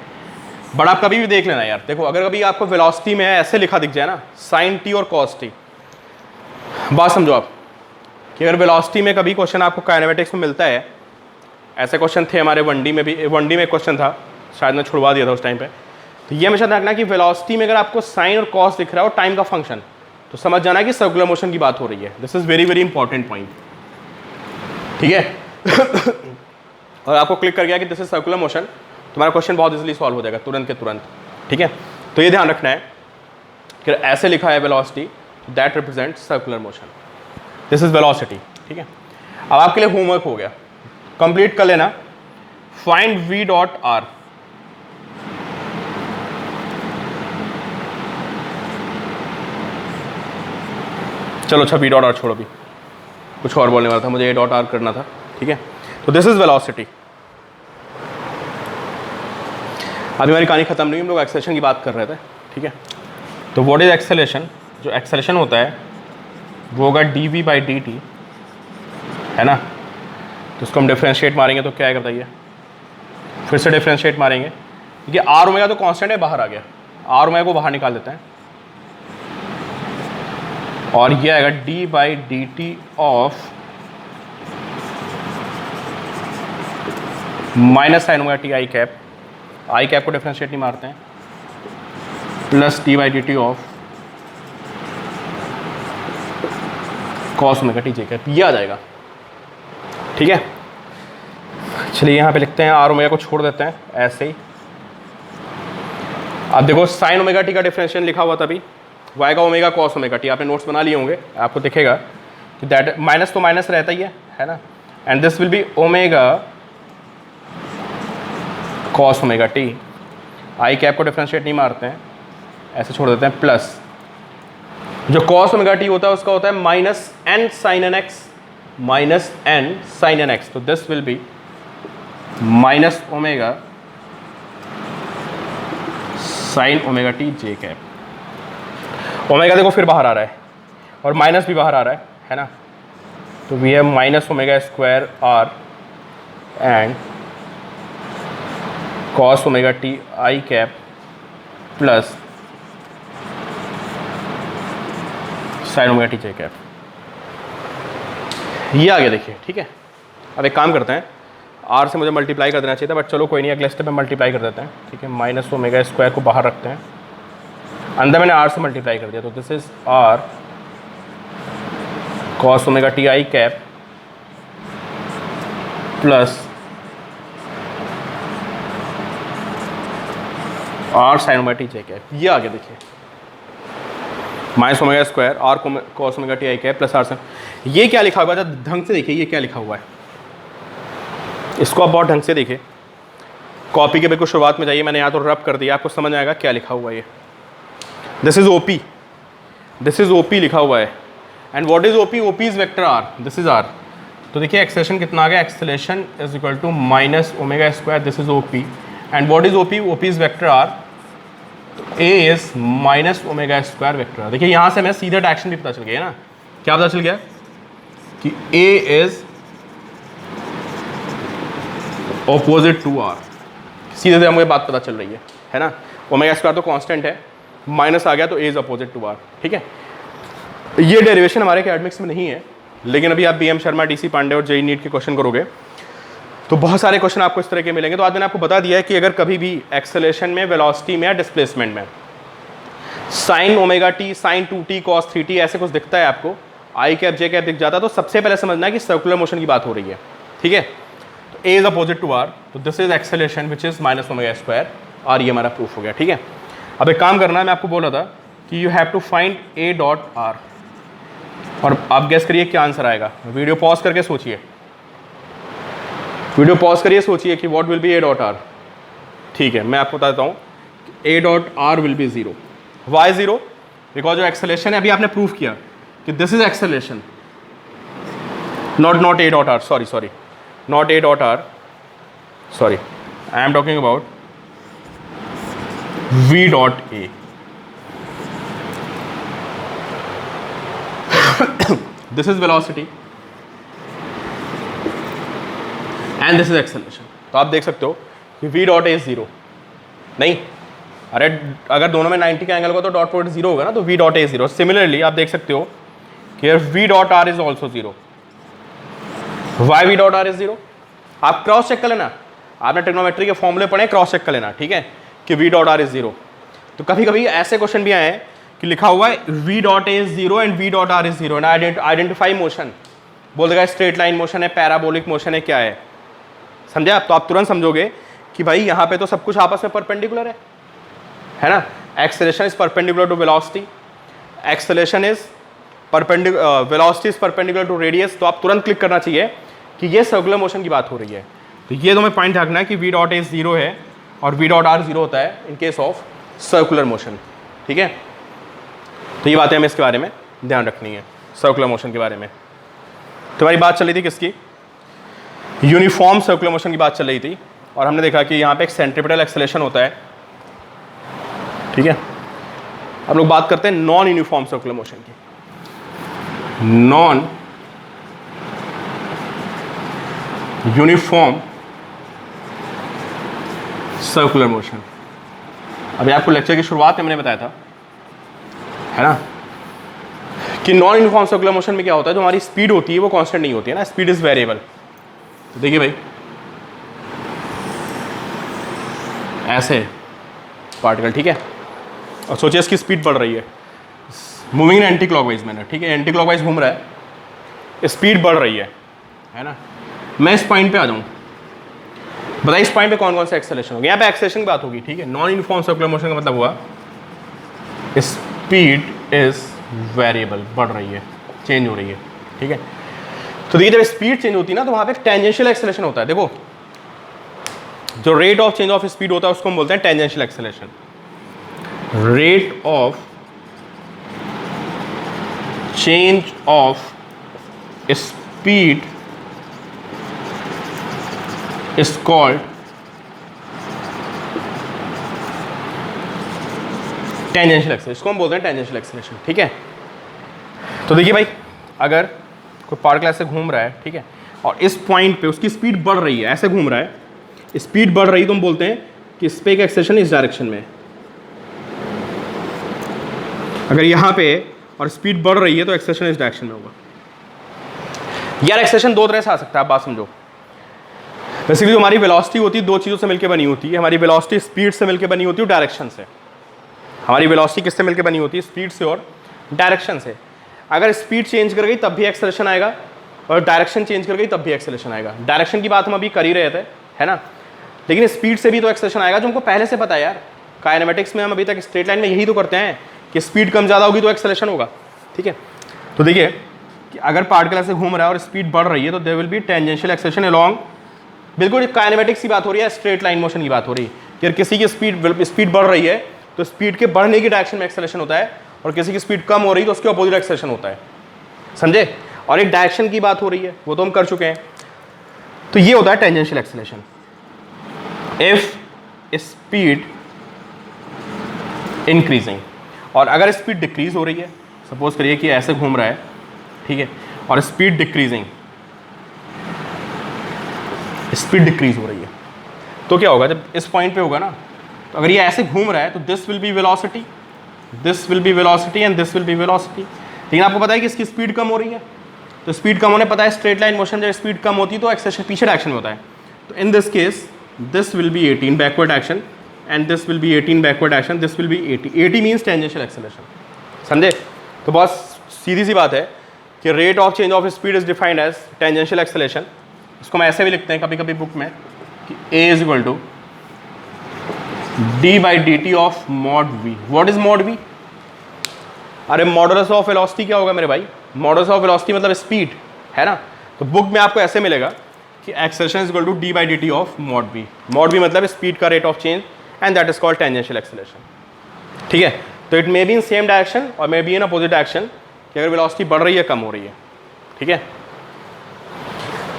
बट आप कभी भी देख लेना यार। देखो अगर कभी आपको वेलोसिटी में ऐसे लिखा दिख जाए ना, साइन टी और कॉस टी, बात समझो आप कि अगर वेलोसिटी में कभी क्वेश्चन आपको काइनेमेटिक्स में मिलता है, ऐसे क्वेश्चन थे हमारे 1D में भी, 1D में क्वेश्चन था, शायद मैं छुड़वा दिया था उस टाइम पे, तो ये हमेशा रखना कि वेलोसिटी में अगर आपको साइन और कॉस दिख रहा हो टाइम का फंक्शन, तो समझ जाना कि सर्कुलर मोशन की बात हो रही है। This is very very important point, ठीक है। और आपको क्लिक कर गया कि दिस इज सर्कुलर मोशन, तुम्हारा क्वेश्चन बहुत इजीली सॉल्व हो जाएगा तुरंत के तुरंत, ठीक है। तो ये ध्यान रखना है कि ऐसे लिखा है velocity, that represent circular motion, this is velocity, ठीक है। अब आपके लिए होमवर्क हो गया, कंप्लीट कर लेना, फाइंड v डॉट आर। चलो अच्छा v डॉट आर छोड़ो, भी कुछ और बोलने वाला था मुझे, a डॉट आर करना था, ठीक है। तो दिस इज वेलोसिटी। अभी हमारी कहानी खत्म नहीं, हम लोग एक्सेलेरेशन की बात कर रहे थे, ठीक है। तो व्हाट इज एक्सेलेरेशन, जो एक्सेलेरेशन होता है वो होगा डी बाई डी टी, है ना। तो उसको हम डिफरेंशिएट मारेंगे तो क्या आएगा बताइए, फिर से डिफरेंशिएट मारेंगे, देखिए आर ओमेगा तो कांस्टेंट है, बाहर आ गया, आर ओमेगा को बाहर निकाल देते हैं, और ये आएगा D by D T of minus sign omega t i cap, I cap को डिफरेंशिएट नहीं मारते हैं, plus D by D T of cos omega T J cap, ये आ जाएगा, ठीक है। चलिए यहाँ पे लिखते हैं, आर ओमेगा को छोड़ देते हैं ऐसे ही। अब देखो साइन ओमेगा टी का डिफरेंशियल लिखा हुआ था अभी, वाई का ओमेगा कॉस ओमेगा टी, आपने नोट्स बना लिए होंगे, आपको दिखेगा कि दैट माइनस तो माइनस रहता ही है ना, and this will B omega cos omega t, i cap को डिफरेंशिएट नहीं मारते हैं, ऐसे छोड़ देते हैं, प्लस जो कॉस ओमेगा टी होता है उसका होता है minus N sine N X, minus N sine N X, तो this will be minus omega sine omega T J cap. Omega देखो फिर बाहर आ रहा है और माइनस भी बाहर आ रहा है ना, तो we have minus omega square r and cos omega t i cap plus sine omega T J cap, ये आ गया देखिए, ठीक है। अब एक काम करते हैं, आर से मुझे मल्टीप्लाई कर देना चाहिए था, बट चलो कोई नहीं, अगले स्टेप में मल्टीप्लाई कर देते हैं, ठीक है। माइनस ओमेगा स्क्वायर को बाहर रखते हैं, अंदर मैंने आर से मल्टीप्लाई कर दिया, तो this is r cos omega t i cap plus r sine omega T J cap, ये आ गया देखिए, minus omega square r cos omega t i cap plus r sine. ये क्या लिखा हुआ है ढंग से देखिए, ये क्या लिखा हुआ है, इसको आप बहुत ढंग से देखिए, कॉपी के बिल्कुल शुरुआत में जाइए, मैंने यहाँ तो रब कर दिया, आपको समझ आएगा क्या लिखा हुआ है। ये this is OP, this is OP लिखा हुआ है, and what is OP, OP is vector r, this is r. तो देखिए एक्सेलेरेशन कितना आ गया, acceleration is equal to minus omega square, this is OP, and what is OP, OP is vector r a is minus omega square vector. देखिए यहाँ से मैं सीधे डायरेक्शन भी पता चल गया ना, क्या पता चल गया कि ए इज ऑपोजिट टू आर। सीधे से हमें बात पता चल रही है ना। ओमेगा स्क्वायर तो कांस्टेंट है, माइनस आ गया तो a is opposite to are. ठीक है, ये डेरिवेशन हमारे एकेडमिक्स में नहीं है, लेकिन अभी आप बीएम शर्मा, डीसी पांडे और जेई नीट के क्वेश्चन करोगे तो बहुत सारे क्वेश्चन आपको इस तरह के मिलेंगे। तो आज मैंने आपको बता दिया है कि अगर कभी भी एक्सेलरेशन में, वेलोसिटी में या डिस्प्लेसमेंट में sine omega t, sine 2t, cos 3t ऐसे कुछ दिखता है आपको, आई कैप जे कैप दिख जाता है, तो सबसे पहले समझना है कि सर्कुलर मोशन की बात हो रही है। ठीक है, तो a is opposite to are, तो this is acceleration which is minus omega square, और ये हमारा प्रूफ हो गया। ठीक है, अब एक काम करना है, मैं आपको बोल रहा था कि you have to find a dot r, और आप गेस करिए क्या आंसर आएगा। वीडियो पॉज करके सोचिए, वीडियो पॉज करिए, सोचिए कि what will be a dot r. ठीक है, मैं आपको बताता हूँ a dot r will be 0। Why 0? Because जो एक्सेलरेशन है, अभी आपने प्रूफ किया कि this is acceleration, not a dot r, sorry not a dot r, sorry, I am talking about v dot a. This is velocity and this is acceleration. तो आप देख सकते हो कि v डॉट ए 0 नहीं, अरे अगर दोनों में 90 का एंगल होगा तो डॉट प्रोडक्ट 0 होगा ना, तो v डॉट ए 0। सिमिलरली आप देख सकते हो कि v dot r is also 0। Why v dot r is 0? आप क्रॉस चेक कर लेना, आपने ट्रिग्नोमेट्री के फॉर्मूले पढ़े, क्रॉस चेक कर लेना। ठीक है, कि v डॉट आर इज 0। तो कभी कभी ऐसे क्वेश्चन भी आए हैं कि लिखा हुआ है v dot A is 0 and v dot r is 0 and identify motion, बोल देगा स्ट्रेट लाइन मोशन है, पैराबोलिक मोशन है, क्या है, समझे आप? तो आप तुरंत समझोगे कि भाई यहाँ पे तो सब कुछ आपस में परपेंडिकुलर है ना। Acceleration is perpendicular to velocity, acceleration is perpendicular, velocity is perpendicular to radius. तो आप तुरंत क्लिक करना चाहिए कि ये सर्कुलर मोशन की बात हो रही है। तो ये तो हमें पॉइंट रखना है कि v डॉट ए 0 है और v डॉट आर 0 होता है in case of circular motion. ठीक है, तो ये बातें हमें इसके बारे में ध्यान रखनी है, सर्कुलर मोशन के बारे में। तो हमारी बात चल रही थी किसकी? यूनिफॉर्म सर्कुलर मोशन की बात चल रही थी, और हमने देखा कि यहाँ पे एक सेंट्रीपिटल एक्सेलरेशन होता है। ठीक है, अब लोग बात करते हैं नॉन यूनिफॉर्म सर्कुलर मोशन की। नॉन यूनिफॉर्म सर्कुलर मोशन, अभी आपको लेक्चर की शुरुआत में मैंने बताया था, है ना, कि नॉन यूनिफॉर्म सर्कुलर मोशन में क्या होता है, जो हमारी स्पीड होती है वो कांस्टेंट नहीं होती है ना, स्पीड इज वेरिएबल। तो देखिए भाई, ऐसे पार्टिकल, ठीक है, और सोचिए इसकी स्पीड बढ़ रही है, moving in anti clockwise manner. ठीक है, एंटी क्लॉकवाइज घूम रहा है, स्पीड बढ़ रही है ना। मैं इस पॉइंट पे आ जाऊँ, बताइए इस पॉइंट पे कौन कौन सा एक्सेलरेशन होगा? यहाँ पे एक्सेलरेशन की बात होगी। ठीक है, नॉन यूनिफॉर्म सर्कुलर मोशन का मतलब हुआ स्पीड इज वेरिएबल, बढ़ रही है, चेंज हो रही है। ठीक है, तो देखिए जब स्पीड चेंज होती है ना, तो वहाँ पे टेंजेंशियल एक्सेलरेशन होता है। देखो, जो rate of change of speed होता है उसको हम बोलते हैं tangential acceleration. Rate of change of speed is called tangential acceleration, इसको हम बोलते हैं टेंजेंशियल एक्सेलरेशन। ठीक है, तो देखिए भाई, अगर कोई पार्टिकल ऐसे घूम रहा है, ठीक है, और इस पॉइंट पे उसकी स्पीड बढ़ रही है, ऐसे घूम रहा है, स्पीड बढ़ रही, तो हम बोलते हैं कि इस पे एक एक्सेलरेशन इस डायरेक्शन में। अगर यहाँ पे और स्पीड बढ़ रही है तो एक्सेलरेशन इस डायरेक्शन में होगा। यार एक्सेलरेशन दो तरह से आ सकता है, आप बात समझो। बेसिकली हमारी वेलोसिटी होती है, दो चीज़ों से मिलकर बनी होती है। हमारी वेलोसिटी स्पीड से मिलकर बनी होती है, डायरेक्शन से। हमारी वेलोसिटी किससे मिलकर बनी होती है? स्पीड से और डायरेक्शन से। अगर स्पीड चेंज कर गई तब भी एक्सेलरेशन आएगा, और डायरेक्शन चेंज कर गई तब भी एक्सेलरेशन आएगा। डायरेक्शन की बात हम अभी कर ही रहे थे, है ना, लेकिन स्पीड से भी तो एक्सेलरेशन आएगा, जो हमको पहले से पता है यार। काइनेमेटिक्स में हम अभी तक स्ट्रेट लाइन में यही तो करते हैं कि स्पीड कम ज़्यादा होगी तो एक्सेलरेशन होगा। ठीक है, तो देखिए कि अगर पार्टिकल ऐसे घूम रहा है और स्पीड बढ़ रही है तो there will be tangential acceleration along, बिल्कुल काइनेमेटिक्स की बात हो रही है, स्ट्रेट लाइन मोशन की बात हो रही है। कि किसी की स्पीड बढ़ रही है तो स्पीड के बढ़ने की डायरेक्शन में एक्सेलरेशन होता है, और किसी की स्पीड कम हो रही है तो उसके अपोजिट एक्सेलरेशन होता है, समझे। और एक डायरेक्शन की बात हो रही है, वो तो हम कर चुके हैं। तो ये होता है tangential acceleration. If speed increasing. और अगर स्पीड डिक्रीज हो रही है, सपोज करिए कि ऐसे घूम रहा है, ठीक है, और स्पीड डिक्रीजिंग, स्पीड डिक्रीज हो रही है, तो क्या होगा जब इस पॉइंट पे होगा ना, तो अगर ये ऐसे घूम रहा है तो this will B velocity, this will B velocity and this will B velocity. लेकिन आपको पता है कि इसकी स्पीड कम हो रही है, तो स्पीड कम होने पता है स्ट्रेट लाइन मोशन जब स्पीड कम होती है तो एक्सेलरेशन पीछे डायरेक्शन में होता है। तो in this case this will be 18 backward action and this will be 18 backward action, this will be 80। 80 means tangential acceleration, समझे? तो बहुत सीधी सी बात है कि rate of change of speed is defined as tangential acceleration. इसको हम ऐसे भी लिखते हैं कभी कभी बुक में कि A is equal to d/dt of mod v। What is mod v? अरे मॉडुलस ऑफ वेलोसिटी क्या होगा मेरे भाई? मॉडुलस ऑफ वेलोसिटी मतलब स्पीड, है ना? तो बुक में आपको ऐसे मिलेगा कि acceleration is equal to d/dt of mod v। Mod v मतलब स्पीड का rate of change and that is called tangential acceleration. ठीक है, तो it may be in same direction और मे बी इन अपोजिट डायरेक्शन कि अगर वेलोसिटी बढ़ रही है कम हो रही है। ठीक है,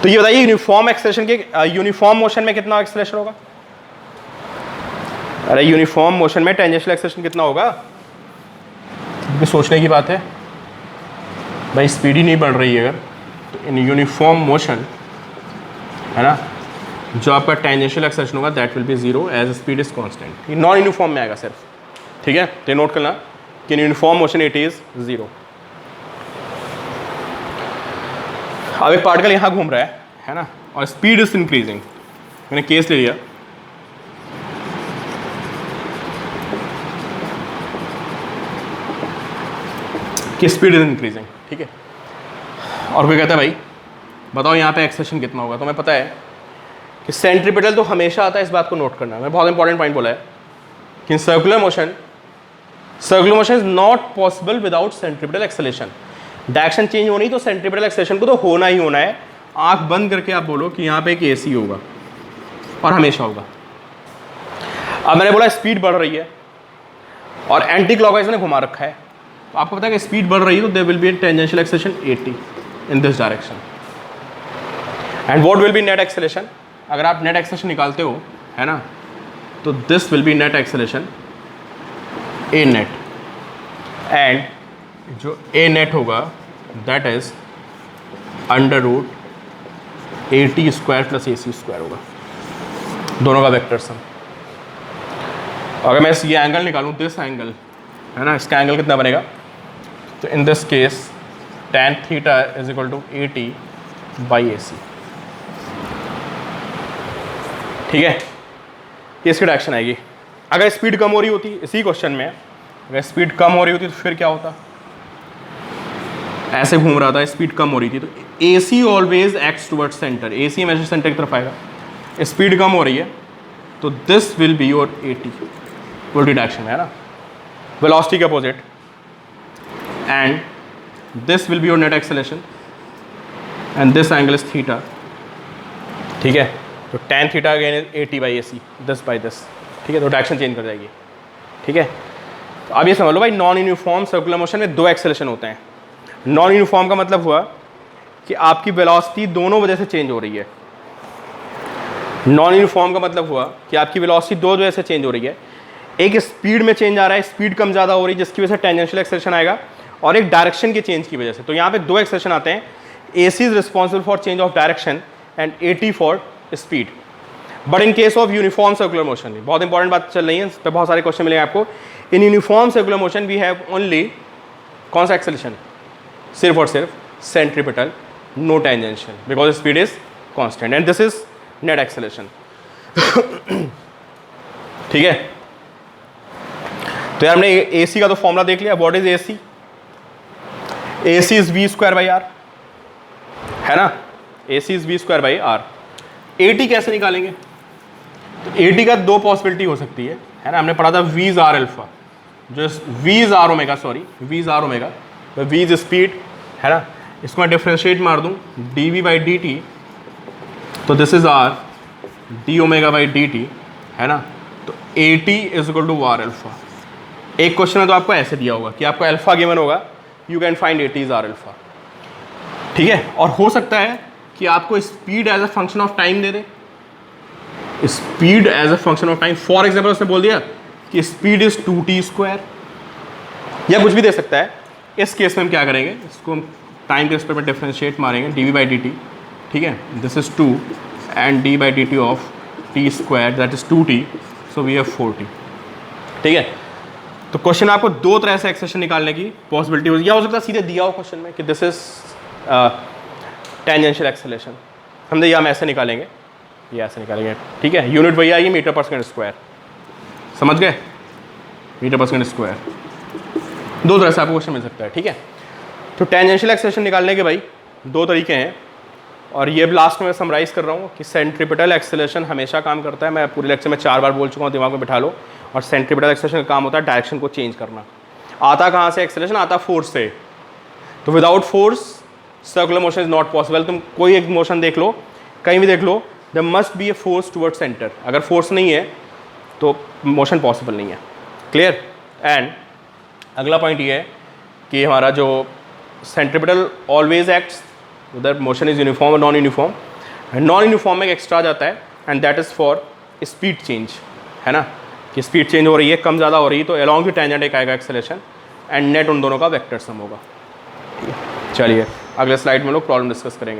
तो ये बताइए यूनिफॉर्म एक्सेलरेशन के यूनिफॉर्म मोशन में कितना एक्सेलरेशन होगा? अरे यूनिफॉर्म मोशन में टेंजेंशियल एक्सेलरेशन कितना होगा? ये सोचने की बात है भाई, स्पीड ही नहीं बढ़ रही है अगर, तो इन यूनिफॉर्म मोशन, है ना, जो आपका टेंजेंशियल एक्सेलरेशन होगा that will be zero as speed is constant. ये नॉन यूनिफॉर्म में आएगा सिर्फ। ठीक है, तो नोट करना कि in uniform motion it is zero. अब एक पार्टिकल यहाँ घूम रहा है ना, और स्पीड इज इंक्रीजिंग। मैंने केस ले लिया कि स्पीड इज इंक्रीजिंग, ठीक है, और कोई कहता है भाई बताओ यहाँ पे एक्सेलरेशन कितना होगा? तो मैं पता है कि सेंट्रीपिटल तो हमेशा आता है, इस बात को नोट करना। मैं बहुत इंपॉर्टेंट पॉइंट बोला है कि circular motion is not possible without centripetal acceleration. Direction change होनी तो सेंट्रीपिटल एक्सेलरेशन को तो होना ही होना है। आंख बंद करके आप बोलो कि यहाँ पे एक AC होगा और हमेशा होगा। अब मैंने बोला स्पीड बढ़ रही है और एंटी क्लॉकवाइज ने घुमा रखा है, तो आपको पता है कि स्पीड बढ़ रही है तो there will be a tangential acceleration 80 in this direction. And what will be net acceleration? अगर आप नेट एक्सेलरेशन निकालते हो, है ना, तो this will be net acceleration A net, एंड जो A नेट होगा that is under root AT square plus AC square होगा, दोनों का वेक्टर सम। अगर मैं ये एंगल निकालूं, दिस एंगल, है ना, इसका एंगल कितना बनेगा? तो in this case tan theta is equal to AT by AC। ठीक है, ये इसकी डायरेक्शन आएगी। अगर स्पीड कम हो रही होती, इसी क्वेश्चन में अगर स्पीड कम हो रही होती तो फिर क्या होता? ऐसे घूम रहा था, स्पीड कम हो रही थी, तो AC always acts towards centre, AC हमेशा सेंटर की तरफ आएगा। स्पीड कम हो रही है तो this will be your AT, उल्टी डायरेक्शन में, है ना, वेलोसिटी के opposite, and this will be your net acceleration and this angle is theta. ठीक है, तो tan theta again is AT by AC, this by this. ठीक है, तो डायरेक्शन चेंज कर जाएगी। ठीक है, तो अब ये समझ लो भाई, नॉन यूनिफॉर्म सर्कुलर मोशन में दो एक्सेलरेशन होते हैं। नॉन यूनिफॉर्म का मतलब हुआ कि आपकी वेलोसिटी दोनों वजह से चेंज हो रही है। नॉन यूनिफॉर्म का मतलब हुआ कि आपकी वेलोसिटी दो वजह से चेंज हो रही है। एक स्पीड में चेंज आ रहा है, स्पीड कम ज़्यादा हो रही है जिसकी वजह से टेंजेंशियल एक्सेलरेशन आएगा, और एक डायरेक्शन के चेंज की वजह से। तो यहाँ पे दो एक्सेलरेशन आते हैं, AC is responsible for change of direction and AT for speed. But in case of uniform circular motion, बहुत इंपॉर्टेंट बात चल रही है, इस पर बहुत सारे क्वेश्चन मिलेंगे आपको। In uniform circular motion we have only कौन सा एक्सेलरेशन? सिर्फ और सिर्फ centripetal, no tangential, because speed is constant and this is net acceleration. ठीक है, तो यार हमने AC का तो फॉर्मूला देख लिया। What is AC? AC is V square by R, है ना, AC is V square by R। AT कैसे निकालेंगे? तो AT का दो पॉसिबिलिटी हो सकती है ना, हमने पढ़ा था V इज R अल्फा, जो V is R omega, sorry V is R omega, तो V इज स्पीड, है ना, इसको मैं डिफ्रेंशिएट मार दूं dV बाई dt, तो this is R d omega by dt, है ना, तो AT is equal to R alpha. एक क्वेश्चन में तो आपको ऐसे दिया होगा कि आपको अल्फा गिवन होगा, you can find AT is R alpha. ठीक है, और हो सकता है कि आपको speed as a function of time दे दे, speed as a function of time. For example उसने बोल दिया कि स्पीड इज 2t², या कुछ भी दे सकता है। इस केस में हम क्या करेंगे, इसको हम टाइम के रिस्पेक्ट में डिफ्रेंशिएट मारेंगे, dv/dt, ठीक है, this is 2 and d/dt of t² that is 2t, so we have 4t, ठीक है। तो क्वेश्चन आपको दो तरह से एक्सेशन निकालने की पॉसिबिलिटी होगी, या हो सकता है सीधे दिया हो क्वेश्चन में कि दिस इज टेंजेंशियल एक्सेलरेशन, हम ये हम ऐसे निकालेंगे, ये ऐसे निकालेंगे, ठीक है। यूनिट वही आएगी मीटर/सेकंड², समझ गए, मीटर/सेकंड²। दो तरह से आपको क्वेश्चन मिल सकता है, ठीक है। तो टेंजेंशियल एक्सेलरेशन निकालने के भाई दो तरीके हैं, और ये लास्ट में समराइज़ कर रहा हूँ कि सेंट्रीपिटल एक्सेलरेशन हमेशा काम करता है, मैं पूरे लेक्चर में 4 बार बोल चुका हूँ, दिमाग में बिठा लो। और सेंट्रीपिटल एक्सेलरेशन का काम होता है डायरेक्शन को चेंज करना। आता कहाँ से एक्सेलरेशन, आता फोर्स से। तो without force circular motion is not possible. तुम कोई एक मोशन देख लो, कहीं भी देख लो, there must be a force toward centre. अगर फोर्स नहीं है तो मोशन पॉसिबल नहीं है। क्लियर। एंड अगला पॉइंट ये है कि हमारा जो सेंट्रीपिटल ऑलवेज एक्ट्स, उधर मोशन इज यूनिफॉर्म और नॉन यूनिफॉर्म। नॉन यूनिफॉर्म में एक एक्स्ट्रा जाता है and that is for speed change, है ना, कि स्पीड चेंज हो रही है, कम ज़्यादा हो रही है, तो अलॉन्ग द टेंजेंट एक आएगा एक्सेलरेशन, एंड नेट उन दोनों का वेक्टर सम होगा। चलिए अगले स्लाइड में लोग प्रॉब्लम डिस्कस करेंगे।